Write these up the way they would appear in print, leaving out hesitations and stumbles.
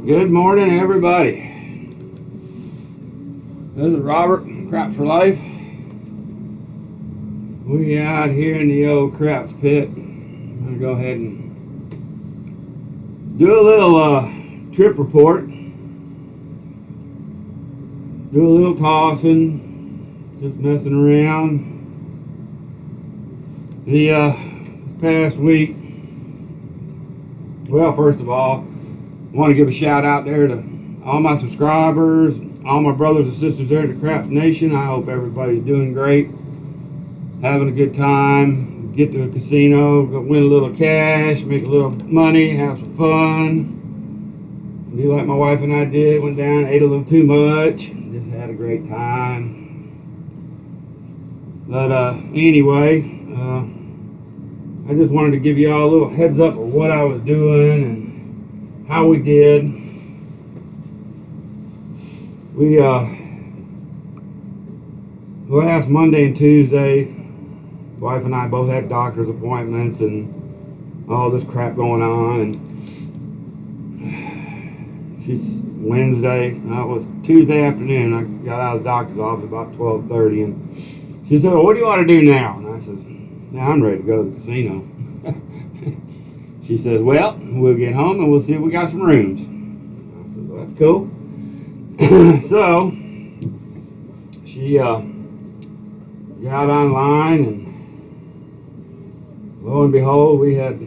Good morning, everybody. This is Robert, Crap for Life. We out here in the old craps pit. I'm gonna go ahead and do a little trip report. Do a little tossing, just messing around. The past week, well, first of all, I want to give a shout out there to all my subscribers, all my brothers and sisters there at the Craps Nation. I hope everybody's doing great, having a good time, get to a casino, go win a little cash, make a little money, have some fun. Be like my wife and I did, went down, ate a little too much, just had a great time. But anyway, I just wanted to give you all a little heads up of what I was doing and how we did. We last Monday and Tuesday, wife and I both had doctor's appointments and all this crap going on, and she's Wednesday, it was Tuesday afternoon, I got out of the doctor's office about 12:30, and she said, well, what do you want to do now? And I said, now I'm ready to go to the casino. She says, well, we'll get home and we'll see if we got some rooms. I said, well, that's cool. So she got online, and lo and behold, we had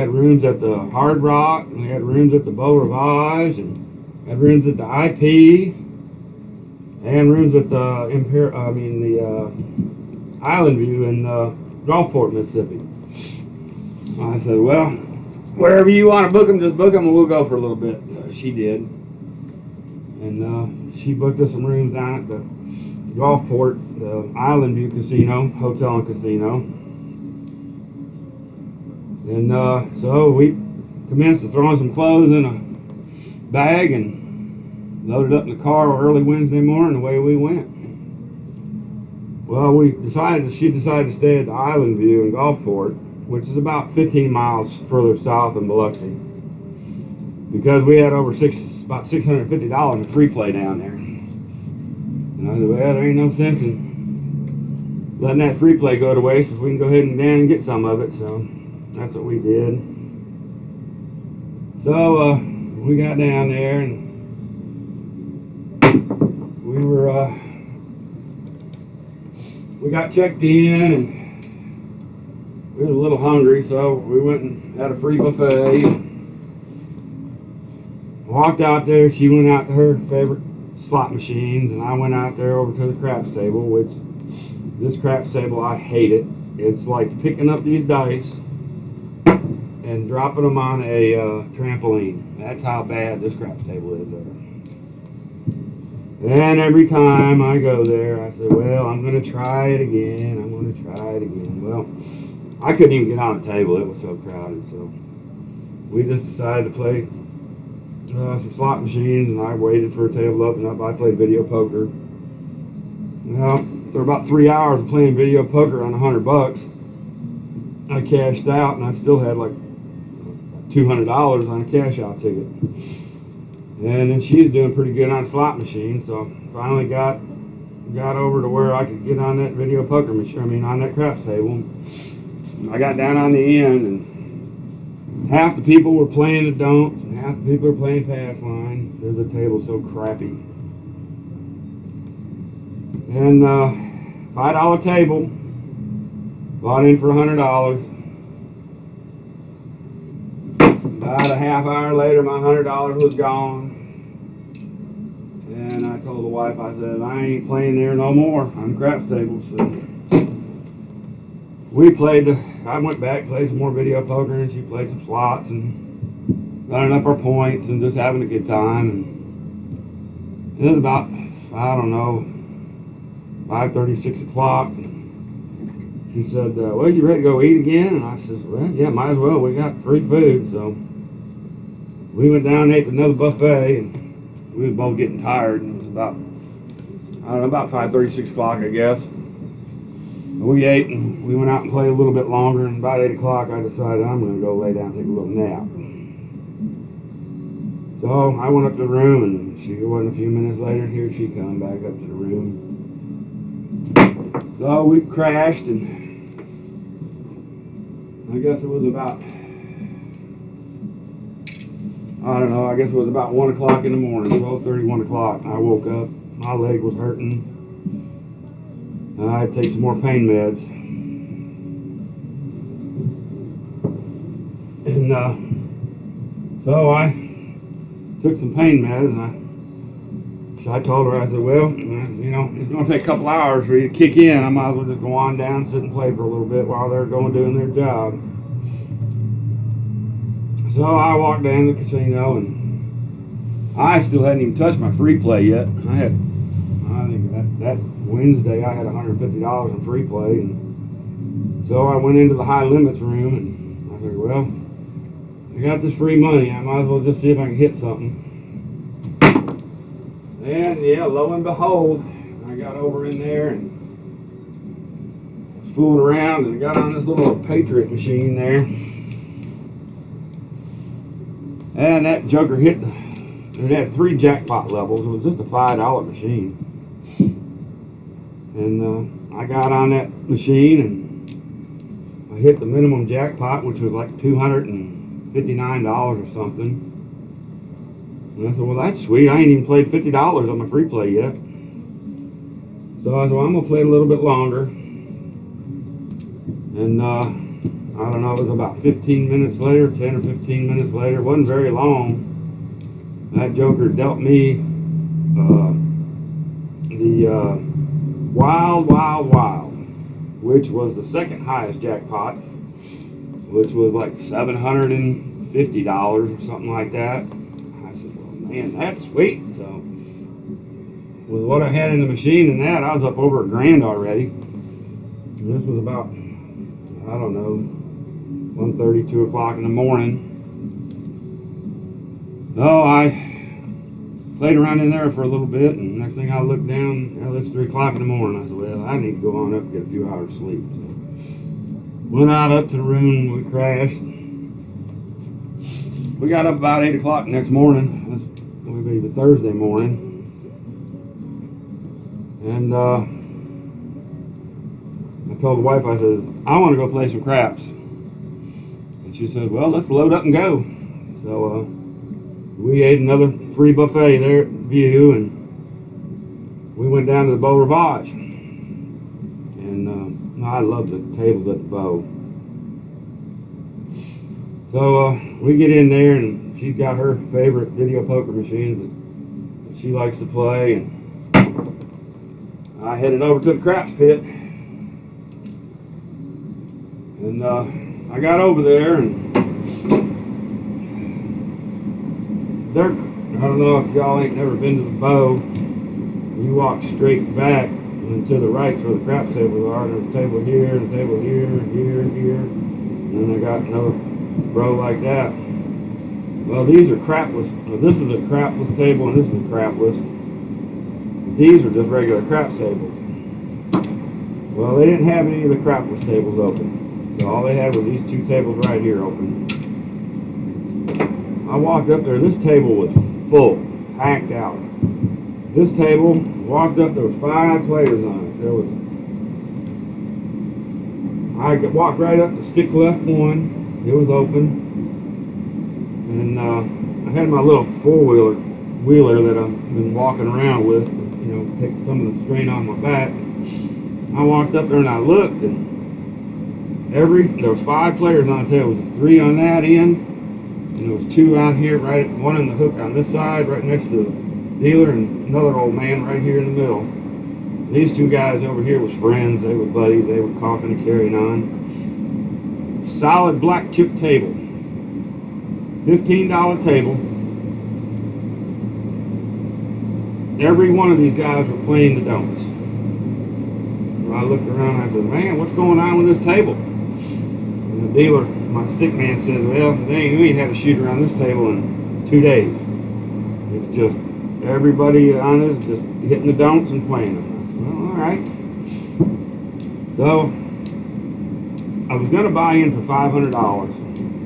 rooms at the Hard Rock, and we had rooms at the Beau Rivage, and had rooms at the IP, and rooms at the Island View in Gulfport, Mississippi. I said, well, wherever you want to book them, just book them and we'll go for a little bit. So she did. And she booked us some rooms down at the Gulfport, the Island View Casino, Hotel and Casino. And so we commenced to throwing some clothes in a bag and loaded up in the car early Wednesday morning, away we went. Well, she decided to stay at the Island View in Gulfport, which is about 15 miles further south than Biloxi, because we had about $650 in free play down there. And I said, well, there ain't no sense in letting that free play go to waste if we can go ahead and down and get some of it. So that's what we did. So we got down there, and we got checked in, and we were a little hungry, so we went and had a free buffet. Walked out there. She went out to her favorite slot machines, and I went out there over to the craps table, which this craps table, I hate it. It's like picking up these dice and dropping them on a trampoline. That's how bad this craps table is there. And every time I go there, I say, well, I'm going to try it again. Well, I couldn't even get on the table. It was so crowded. So we just decided to play some slot machines, and I waited for a table to open up. I played video poker. Well, after about 3 hours of playing video poker on $100, I cashed out, and I still had like $200 on a cash out ticket. And then she was doing pretty good on a slot machine, so finally got over to where I could get on that video poker machine, on that craps table. I got down on the end, and half the people were playing the don'ts, and half the people were playing pass line. There's a table so crappy. And $5 table, bought in for $100. About a half hour later, my $100 was gone. And I told the wife, I said, I ain't playing there no more on craps tables. So I went back, played some more video poker, and she played some slots and running up our points and just having a good time. And it was about, 5:30, 6 o'clock. She said, well, you ready to go eat again? And I said, well, yeah, might as well. We got free food. So we went down and ate another buffet, and we were both getting tired. And it was about 5:30, 6 o'clock, I guess. We ate, and we went out and played a little bit longer, and about 8 o'clock I decided I'm going to go lay down and take a little nap. So I went up to the room, and she wasn't a few minutes later. Here she come back up to the room. So we crashed, and I guess it was about, I don't know, I guess it was about 1 o'clock in the morning, 12:30, 1 o'clock. I woke up, my leg was hurting, and I had to take some more pain meds. And so I took some pain meds, and I told her, I said, well, it's going to take a couple hours for you to kick in. I might as well just go on down, sit and play for a little bit while they're going doing their job. So I walked down to the casino, and I still hadn't even touched my free play yet. I think that Wednesday I had $150 in free play, and so I went into the high limits room, and I figured, well, I got this free money, I might as well just see if I can hit something. And yeah, lo and behold, I got over in there and was fooling around, and I got on this little Patriot machine there. And that joker hit, it had 3 jackpot levels. It was just a $5 machine. And I got on that machine, and I hit the minimum jackpot, which was like $259 or something. And I said, well, that's sweet. I ain't even played $50 on my free play yet. So I said, well, I'm going to play a little bit longer. And I don't know, it was about 15 minutes later, 10 or 15 minutes later. It wasn't very long. That joker dealt me the Wild, which was the second highest jackpot, which was like $750 or something like that. I said, well, man, that's sweet. So with what I had in the machine and that, I was up over $1,000 already. And this was about, I don't know, 1:30, 2 o'clock in the morning. So I played around in there for a little bit, and next thing I looked down, it's 3 o'clock in the morning. I said, well, I need to go on up and get a few hours sleep. So went out up to the room, we crashed. We got up about 8 o'clock the next morning. It would be the Thursday morning. And I told the wife, I said, I want to go play some craps. And she said, well, let's load up and go. So we ate another free buffet there at View, and we went down to the Beau Rivage. And I love the tables at the Beau. So we get in there, and she's got her favorite video poker machines that she likes to play, and I headed over to the craps pit. And I got over there, and I don't know if y'all ain't never been to the Beau. You walk straight back, and to the right where the craps tables are. There's a table here, and a table here, and here, and here. And then they got another row like that. Well, these are crapless. This is a crapless table, and this is a crapless. These are just regular craps tables. Well, they didn't have any of the crapless tables open. So all they had were these 2 tables right here open. I walked up there, this table was full, packed out. This table, walked up, there was 5 players on it. I walked right up to stick left one, it was open. And I had my little 4-wheeler that I've been walking around with, take some of the strain off my back. I walked up there and I looked, and there was 5 players on the table. There was 3 on that end, and there was 2 out here, right, one in the hook on this side, right next to the dealer, and another old man right here in the middle. These 2 guys over here was friends. They were buddies. They were talking and carrying on. Solid black chip table, $15 table. Every one of these guys were playing the don'ts. So I looked around and I said, man, what's going on with this table? And the dealer, my stick man, says, well, we ain't had a shooter on this table in 2 days. It's just everybody on it just hitting the don'ts and playing them. I said, well, all right. So I was going to buy in for $500.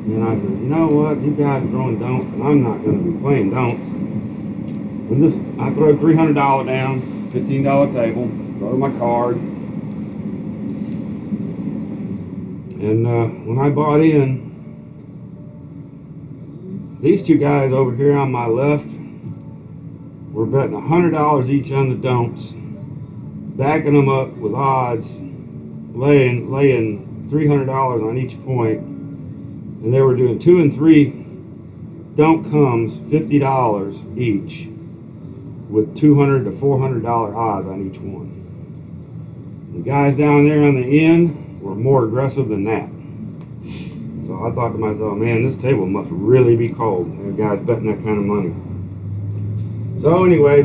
And I said, you know what? You guys are throwing don'ts, and I'm not going to be playing don'ts. And this, I throw $300 down, $15 table, throw my card. And when I bought in, these two guys over here on my left were betting $100 each on the don'ts, backing them up with odds, laying $300 on each point, and they were doing 2 and 3 don't comes, $50 each, with $200 to $400 odds on each one. The guys down there on the end were more aggressive than that. So I thought to myself, man, this table must really be cold. The guys betting that kind of money. So anyway,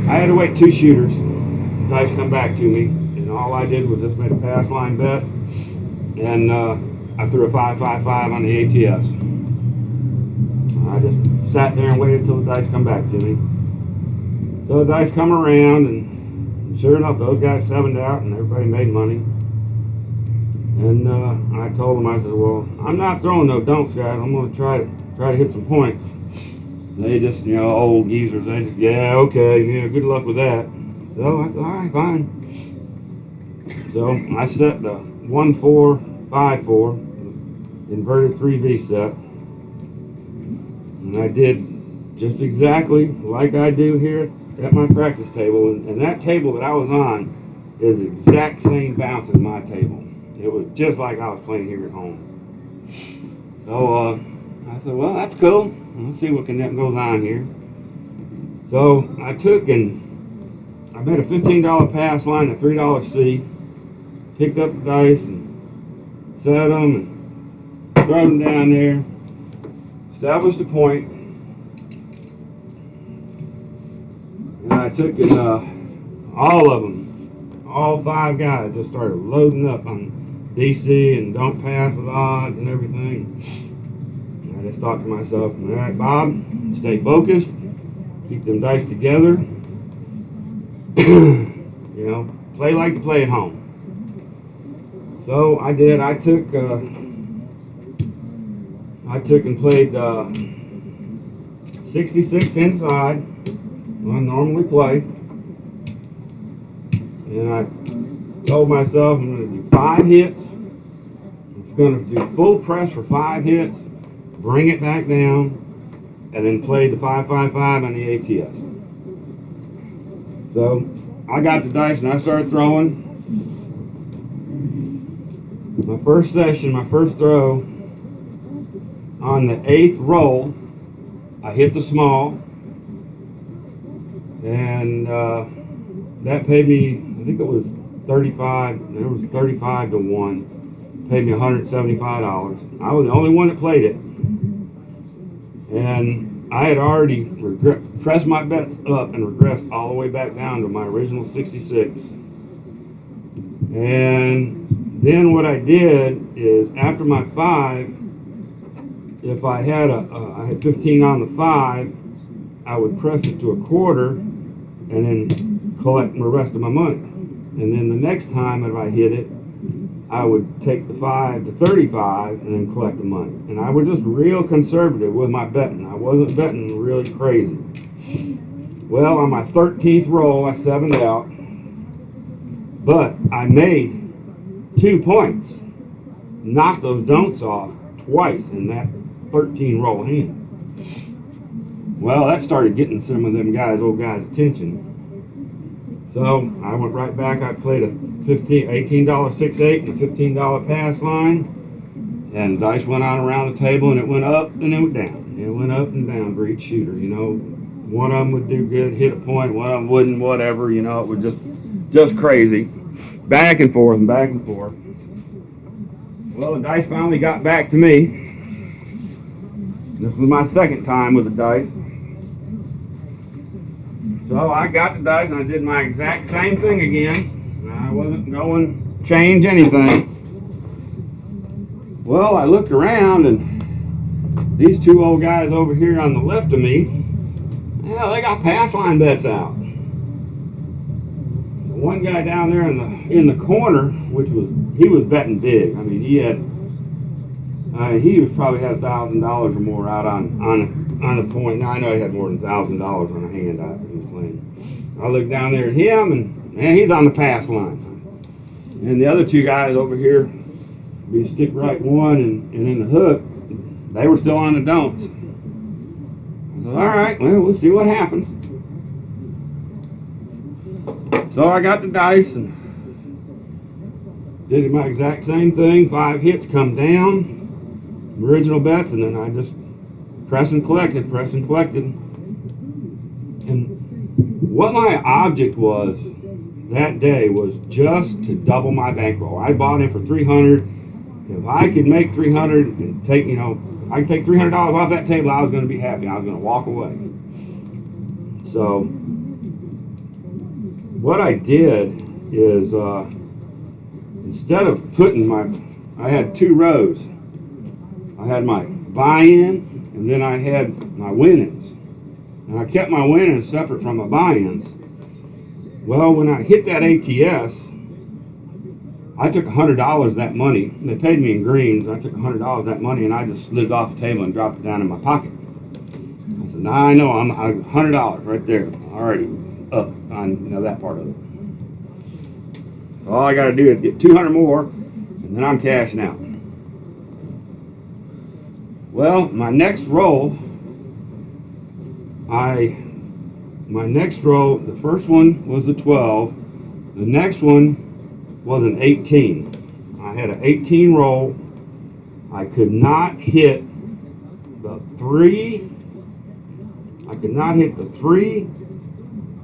I had to wait 2 shooters. The dice come back to me, and all I did was just made a pass line bet, and I threw a 5-5-5 on the ATS. I just sat there and waited till the dice come back to me. So the dice come around, and sure enough, those guys 7'd out, and everybody made money. And I told them, I said, well, I'm not throwing no don'ts, guys. I'm going to try to hit some points. They just, old geezers, they just, yeah, okay, yeah, good luck with that. So I said, all right, fine. So I set the 1-4-5-4, inverted 3V set. And I did just exactly like I do here at my practice table. And that table that I was on is the exact same bounce as my table. It was just like I was playing here at home. So I said, well, that's cool. Let's see what goes on here. So I took and I made a $15 pass line, a $3 C, picked up the dice and set them and threw them down there, established a point, and I took and all of them, all 5 guys just started loading up on DC and don't pass with odds and everything. And I just thought to myself, all right, Bob, stay focused, keep them dice together, play like you play at home. So I did. I took and played 66 inside, what I normally play, and I told myself I'm going to do 5 hits. I'm going to do full press for 5 hits, bring it back down, and then play the 5-5-5 on the ATS. So I got the dice and I started throwing. My first session, my first throw, on the 8th roll, I hit the small, and that paid me, I think it was 35, it was 35 to 1, paid me $175. I was the only one that played it, and I had already pressed my bets up and regressed all the way back down to my original 66. And then what I did is, after my 5, if I had I had 15 on the 5, I would press it to a quarter and then collect the rest of my money. And then the next time if I hit it, I would take the 5 to 35 and then collect the money. And I was just real conservative with my betting. I wasn't betting really crazy. Well, on my 13th roll, I 7'd out, but I made 2 points, knocked those don'ts off twice in that 13 roll hand. Well, that started getting some of them old guys' attention. So I went right back. I played a $18 6-8 and a $15 pass line, and dice went on around the table, and it went up and it went down. It went up and down for each shooter. One of them would do good, hit a point. One of them wouldn't. Whatever. It was just crazy, back and forth and back and forth. Well, the dice finally got back to me. This was my second time with the dice. So I got the dice and I did my exact same thing again. I wasn't going to change anything. Well, I looked around and these 2 old guys over here on the left of me, they got pass line bets out. The one guy down there in the corner, he was betting big. I mean, he had He was probably had $1,000 or more out on the point. Now I know he had more than $1,000 on a hand eye he was playing. I looked down there at him, and man, he's on the pass line. And the other two guys over here, be stick right one and in the hook, they were still on the don'ts. I said, all right, well, we'll see what happens. So I got the dice and did my exact same thing. 5 hits come down, original bets, and then I just press and collected. And what my object was that day was just to double my bankroll. I bought in for $300. If I could make $300 and take, I could take $300 off that table, I was going to be happy. I was going to walk away. So what I did is instead of putting I had 2 rows. I had my buy-in, and then I had my win-ins. And I kept my win-ins separate from my buy-ins. Well, when I hit that ATS, I took $100 of that money. And they paid me in greens. I took $100 of that money, and I just slid off the table and dropped it down in my pocket. I said, now I know I'm $100 right there, already up on that part of it. All I got to do is get 200 more, and then I'm cashing out. Well, my next roll, the first one was a 12. The next one was an 18. I had an 18 roll. I could not hit the 3. I could not hit the 3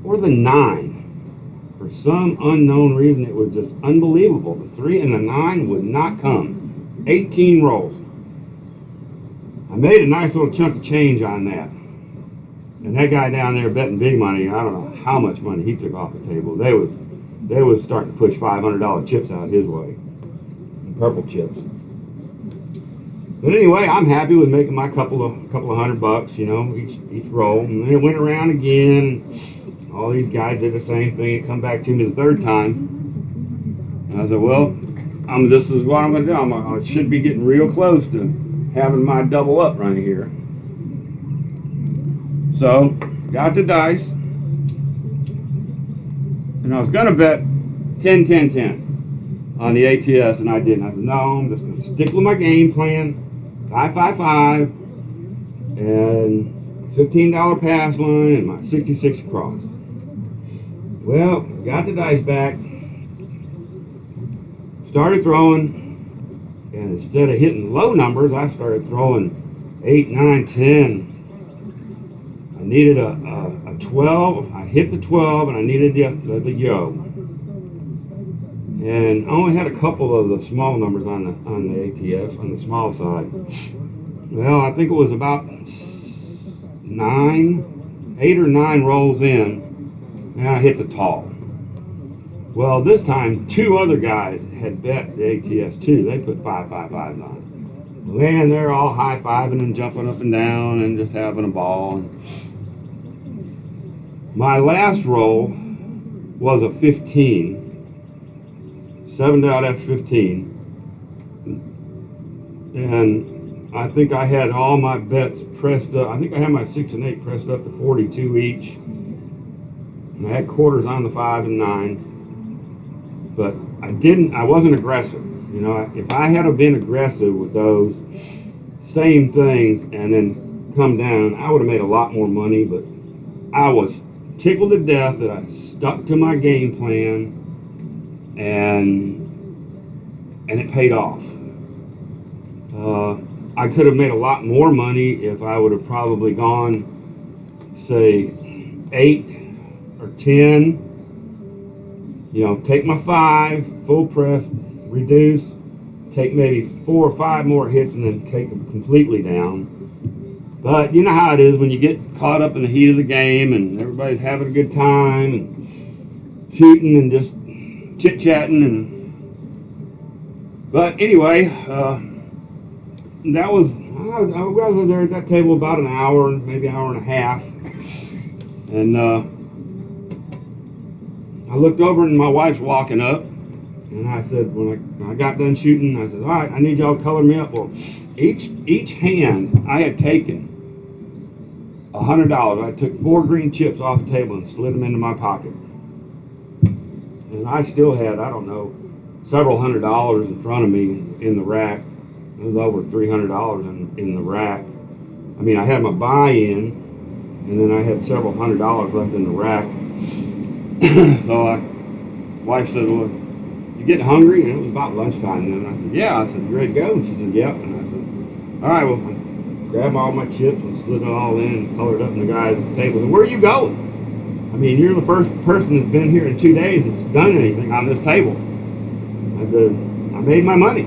or the 9. For some unknown reason, it was just unbelievable. The 3 and the 9 would not come. 18 rolls. I made a nice little chunk of change on that. And that guy down there betting big money, I don't know how much money he took off the table. They was starting to push $500 chips out his way. Purple chips. But anyway, I'm happy with making my couple of $100, each roll. And then it went around again. All these guys did the same thing. It come back to me the third time. And I said, well, this is what I'm going to do. I should be getting real close to having my double up right here. So, got the dice. And I was going to bet 10-10-10 on the ATS, and I didn't. I said, no, I'm just going to stick with my game plan. 5-5-5 and $15 pass line and my 66 across. Well, got the dice back, started throwing, and instead of hitting low numbers, I started throwing 8, 9, 10. I needed a 12. I hit the 12, and I needed the yo. And I only had a couple of the small numbers on the ATS, on the small side. Well, I think it was about 8 or 9 rolls in, and I hit the tall. Well, this time, 2 other guys had bet the ATS too. They put 5-5-5s on. Man, they're all high-fiving and jumping up and down and just having a ball. My last roll was a 15. 7-out-F-15, and I think I had all my bets pressed up. I think I had my 6 and 8 pressed up to 42 each, and I had quarters on the 5 and 9, but I wasn't aggressive. If I had been aggressive with those same things and then come down, I would have made a lot more money, but I was tickled to death that I stuck to my game plan. And it paid off. I could have made a lot more money if I would have probably gone, say, 8 or 10. Take my 5, full press, reduce, take maybe 4 or 5 more hits, and then take them completely down. But you know how it is when you get caught up in the heat of the game and everybody's having a good time and shooting and just chit-chatting but anyway, I was there at that table about an hour, maybe an hour and a half, and I looked over and my wife's walking up, And I said, when I got done shooting, I said, all right, I need y'all to color me up. Well, each hand I had taken $100. I took 4 green chips off the table and slid them into my pocket. And I still had, I don't know, several $100s in front of me in the rack. It was over $300 in the rack. I mean, I had my buy-in, and then I had several $100s left in the rack. So wife said, well, you getting hungry? And it was about lunchtime. And I said, yeah. I said, you ready to go? And she said, yep. And I said, all right, well, I grabbed all my chips and slid it all in and colored up. And the guy at the table said, where are you going? I mean, you're the first person that's been here in 2 days that's done anything on this table. I said, I made my money.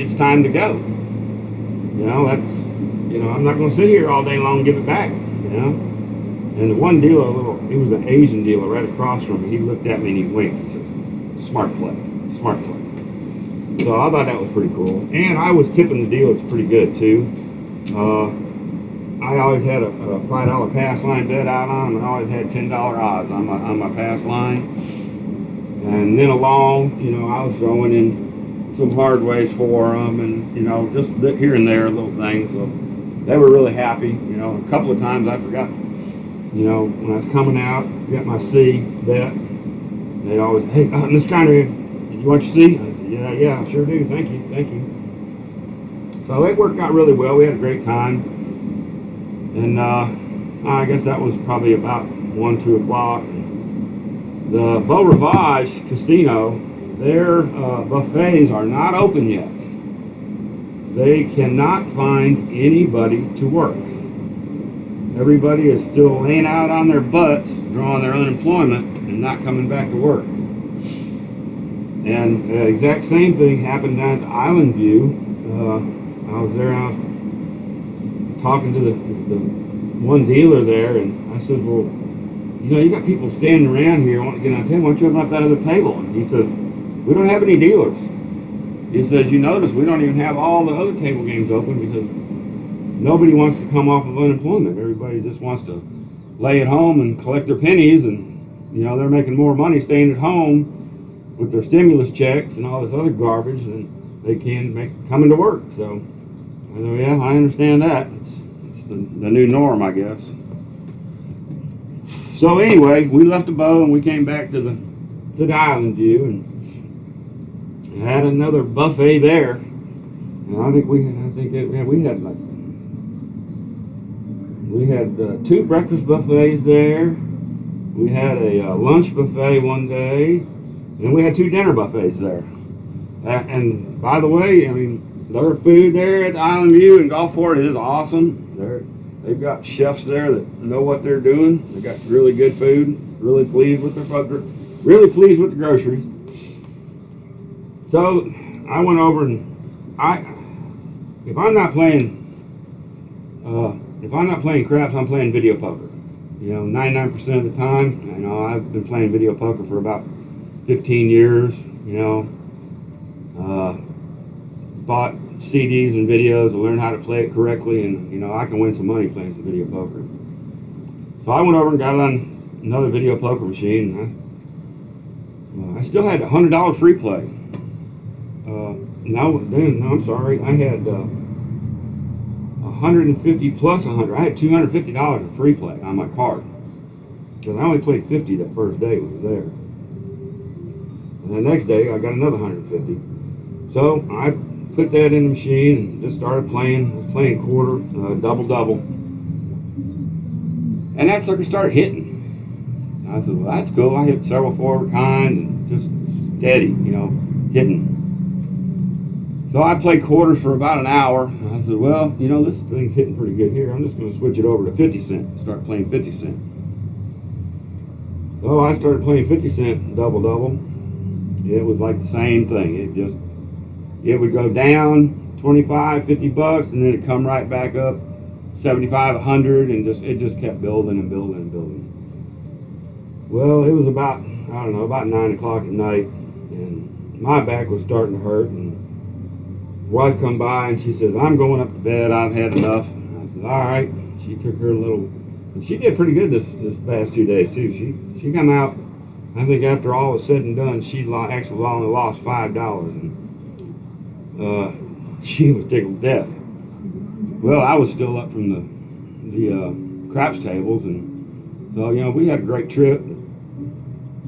It's time to go. You know, I'm not going to sit here all day long and give it back, you know. And the one dealer, he was an Asian dealer right across from me. He looked at me and he winked. He says, smart play. So I thought that was pretty cool. And I was tipping the dealers pretty good, too. I always had a $5 pass line bet out on them, and I always had $10 odds on my pass line. And then along, you know, I was throwing in some hard ways for them, and, you know, just here and there little things. So they were really happy. You know, a couple of times I forgot, you know, when I was coming out, forgot my C bet. They'd always, hey, Mr. Conrad, did you want your C? I said, yeah, I sure do. Thank you. So it worked out really well. We had a great time. And I guess that was probably about 1, 2 o'clock. The Beau Rivage Casino, their buffets are not open yet. They cannot find anybody to work. Everybody is still laying out on their butts, drawing their unemployment, and not coming back to work. And the exact same thing happened down at Island View. I was there, I was talking to the one dealer there, and I said, well, you know, you got people standing around here wanting to get on the table. Why don't you open up that other table? And he said, we don't have any dealers. He says, you notice we don't even have all the other table games open because nobody wants to come off of unemployment. Everybody just wants to lay at home and collect their pennies, and, you know, they're making more money staying at home with their stimulus checks and all this other garbage than they can make coming to work. So, I know, yeah, I understand that. It's the new norm, I guess. So anyway, we left the Beau and we came back to the Island View and had another buffet there. And I think we had 2 breakfast buffets there. We had a lunch buffet one day, and we had 2 dinner buffets there. And by the way, I mean, their food there at the Island View and Gulfport is awesome. They've got chefs there that know what they're doing. They got really good food. Really pleased with their food. Really pleased with the groceries. So I went over and if I'm not playing craps, I'm playing video poker. You know, 99% of the time. You know, I've been playing video poker for about 15 years. You know, bought CDs and videos to learn how to play it correctly, and, you know, I can win some money playing some video poker. So I went over and got on another video poker machine, and I still had $100 free play. No, I'm sorry, I had 150 plus 100. I had $250 in free play on my card because I only played 50 that first day we was there, and the next day I got another 150. So I put that in the machine and just started playing. I was playing quarter, double, and that sucker started hitting. And I said, well, that's cool. I hit several 4 of a kind and just steady, you know, hitting. So I played quarters for about an hour. And I said, well, you know, this thing's hitting pretty good here. I'm just going to switch it over to 50 cent and start playing 50 cent. So I started playing 50 cent double. It was like the same thing. It would go down 25, 50 bucks, and then it'd come right back up 75, 100, and it just kept building and building. Well, it was about 9 o'clock at night, and my back was starting to hurt, and wife come by and she says, I'm going up to bed, I've had enough. And I said, all right. She took her little, and she did pretty good this past 2 days too. She come out I think after all was said and done, she actually only lost $5, and she was tickled to death. Well, I was still up from the craps tables, and so we had a great trip.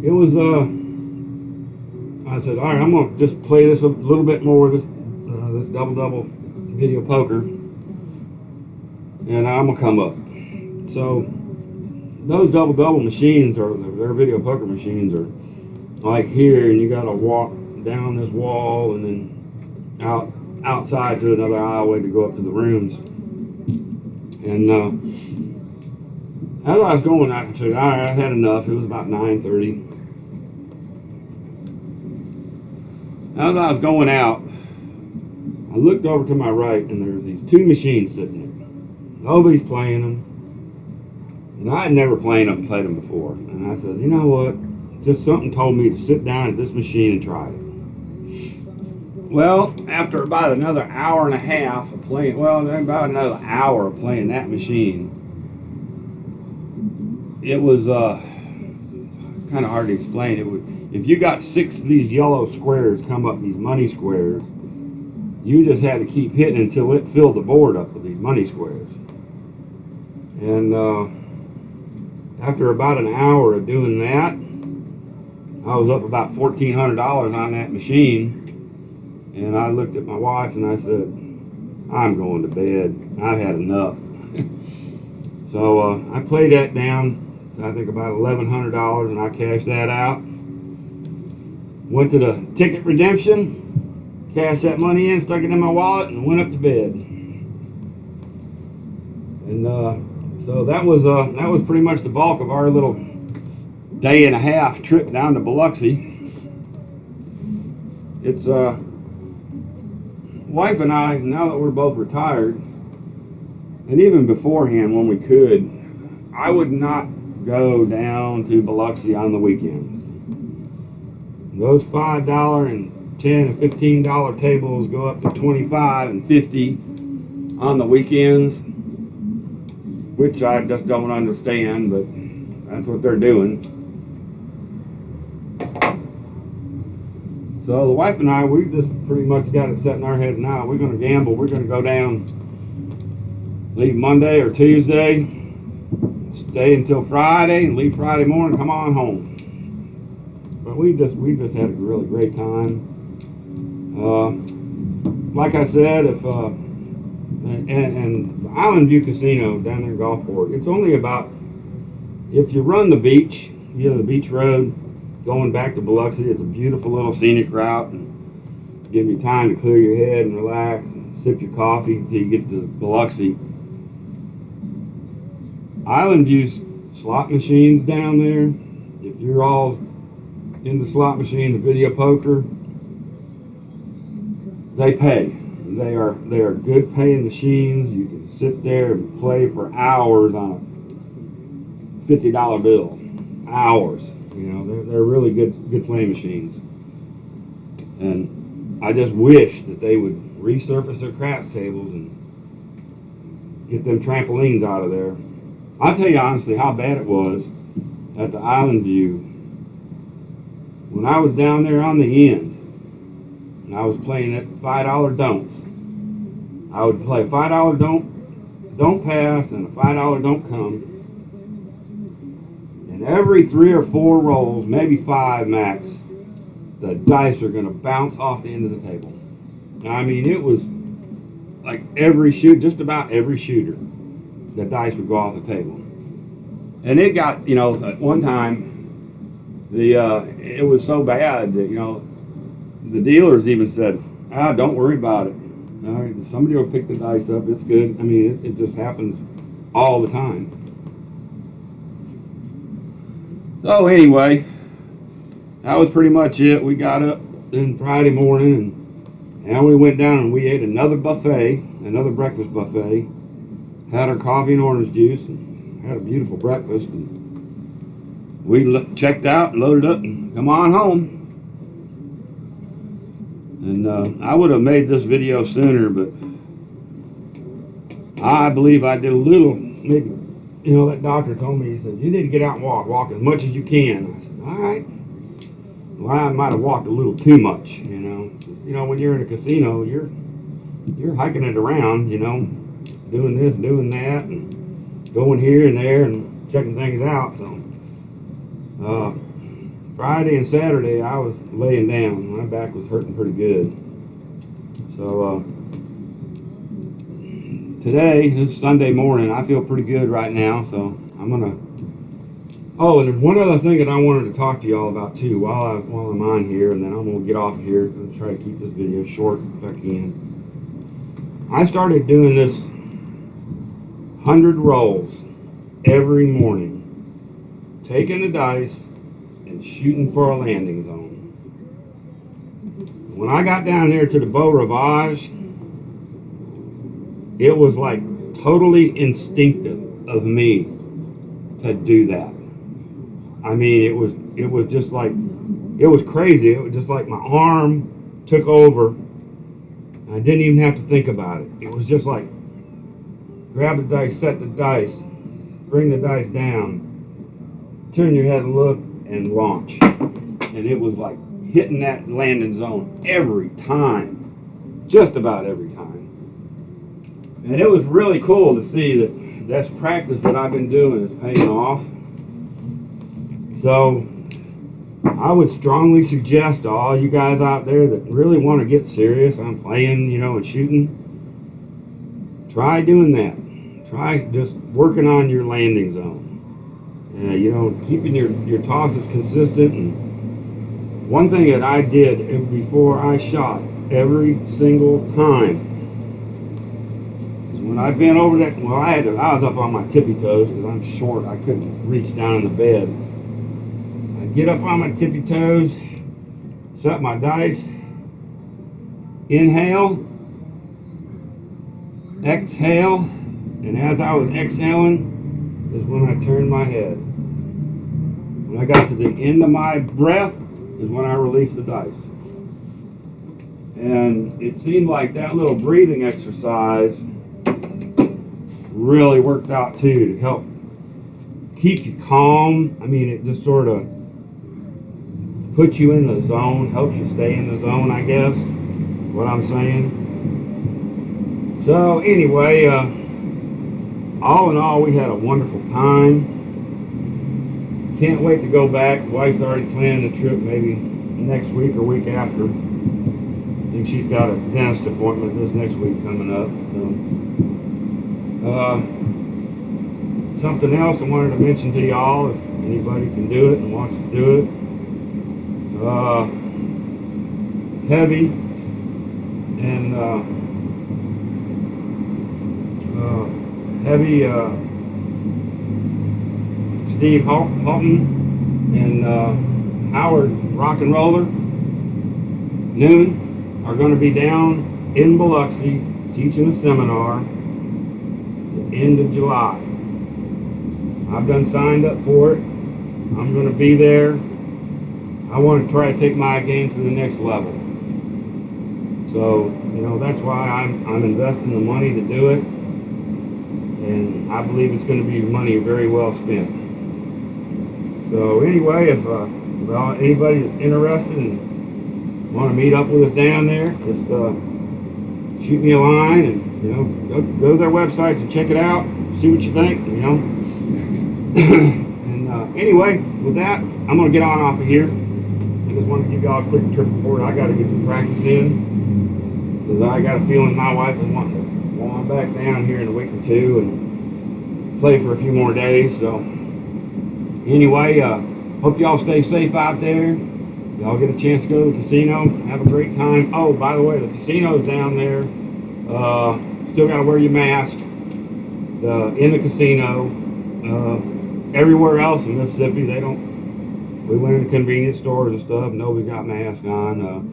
It was I said, all right, I'm gonna just play this a little bit more, this double video poker, and I'm gonna come up. So those double machines, or their video poker machines, are like here, and you got to walk down this wall and then outside to another aisleway to go up to the rooms. And as I was going, I said, all right, I had enough. It was about 9:30. As I was going out, I looked over to my right, and there were these two machines sitting there. Nobody's playing them, and I had never played them before. And I said, you know what? Just something told me to sit down at this machine and try it. Well, after about another hour and a half of playing, about another hour of playing that machine, it was kind of hard to explain. If you got 6 of these yellow squares come up, these money squares, you just had to keep hitting until it filled the board up with these money squares. And after about an hour of doing that, I was up about $1,400 on that machine. And I looked at my wife and I said, I'm going to bed. I've had enough. So I played that down to I think about $1,100, and I cashed that out. Went to the ticket redemption, cashed that money in, stuck it in my wallet, and went up to bed. And so that was pretty much the bulk of our little day and a half trip down to Biloxi. It's wife and I, now that we're both retired, and even beforehand when we could, I would not go down to Biloxi on the weekends. Those $5 and $10 and $15 tables go up to $25 and $50 on the weekends, which I just don't understand, but that's what they're doing. So the wife and I, we just pretty much got it set in our head now. We're going to gamble. We're going to go down, leave Monday or Tuesday, stay until Friday, and leave Friday morning, come on home. But we just had a really great time. Like I said, and Island View Casino down there in Gulfport, it's only about, if you run the beach, the beach road, going back to Biloxi, it's a beautiful little scenic route, and give you time to clear your head and relax and sip your coffee until you get to Biloxi. Island View's slot machines down there, if you're all in the slot machine, the video poker, they pay. They are good paying machines. You can sit there and play for hours on a $50 bill. Hours. They're really good playing machines. And I just wish that they would resurface their craps tables and get them trampolines out of there. I'll tell you honestly how bad it was at the Island View. When I was down there on the end, and I was playing at $5 don'ts, I would play a $5 don't pass and a $5 don't come. And every 3 or 4 rolls, maybe 5 max, the dice are going to bounce off the end of the table. I mean, it was like just about every shooter, the dice would go off the table. And it got, at one time, it was so bad that, the dealers even said, don't worry about it. All right, somebody will pick the dice up. It's good. I mean, it just happens all the time. So anyway, that was pretty much it. We got up then Friday morning, and we went down and we ate another breakfast buffet. Had our coffee and orange juice, and had a beautiful breakfast. And we checked out, loaded up, and come on home. And I would have made this video sooner, but I believe I did maybe that doctor told me, he said, you need to get out and walk as much as you can. I said, all right. Well, I might have walked a little too much, when you're in a casino, you're hiking it around, doing this, doing that, and going here and there and checking things out. So Friday and Saturday I was laying down. My back was hurting pretty good. So today is Sunday morning. I feel pretty good right now, so I'm gonna. Oh, and there's one other thing that I wanted to talk to y'all about too while I'm on here, and then I'm gonna get off of here and try to keep this video short if I can. I started doing this 100 rolls every morning, taking the dice and shooting for a landing zone. When I got down there to the Beau Rivage, it was like totally instinctive of me to do that. I mean, it was just like, it was crazy. It was just like my arm took over. I didn't even have to think about it. It was just like, grab the dice, set the dice, bring the dice down, turn your head, look, and launch. And it was like hitting that landing zone every time, just about every time. And it was really cool to see that that's practice that I've been doing is paying off. So I would strongly suggest to all you guys out there that really want to get serious on playing, and shooting, try doing that. Try just working on your landing zone. Keeping your tosses consistent. And one thing that I did before I shot every single time is when I bent over that. Well, I was up on my tippy toes because I'm short. I couldn't reach down in the bed. I'd get up on my tippy toes, set my dice, inhale, exhale, and as I was exhaling is when I turned my head. When I got to the end of my breath is when I released the dice. And it seemed like that little breathing exercise really worked out too, to help keep you calm. I mean, it just sort of puts you in the zone, helps you stay in the zone, I guess, what I'm saying. So anyway, all in all, we had a wonderful time. Can't wait to go back. Wife's already planning the trip maybe next week or week after. I think she's got a dentist appointment this next week coming up. So something else I wanted to mention to y'all, if anybody can do it and wants to do it. Heavy and Steve Halton and Howard Rock and Roller Noon are going to be down in Biloxi teaching a seminar at the end of July. I've done signed up for it. I'm going to be there. I want to try to take my game to the next level. So, that's why I'm investing the money to do it. And I believe it's going to be money very well spent. So anyway, if anybody that's interested and want to meet up with us down there, just shoot me a line and go to their websites and check it out, see what you think. And anyway, with that, I'm going to get on off of here. I just want to give y'all a quick trip report. I got to get some practice in because I got a feeling my wife is wanting to go on back down here in a week or two and play for a few more days. So anyway, hope y'all stay safe out there. Y'all get a chance to go to the casino, have a great time. Oh, by the way, the casino's down there. Still got to wear your mask in the casino. Everywhere else in Mississippi, they don't. We went into convenience stores and stuff. Nobody got masks on.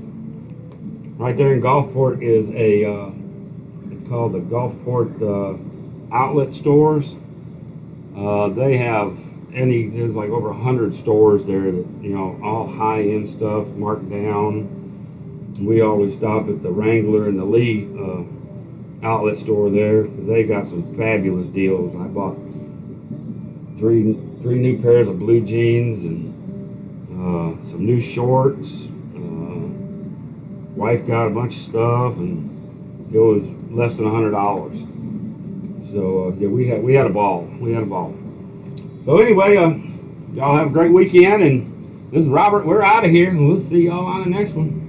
Right there in Gulfport is it's called the Gulfport outlet stores. They have there's like over 100 stores there that, all high-end stuff marked down. We always stop at the Wrangler and the Lee outlet store there. They got some fabulous deals. I bought three new pairs of blue jeans and some new shorts. Wife got a bunch of stuff, and it was less than $100. So yeah, we had a ball. We had a ball. So anyway, y'all have a great weekend, and this is Robert. We're out of here, and we'll see y'all on the next one.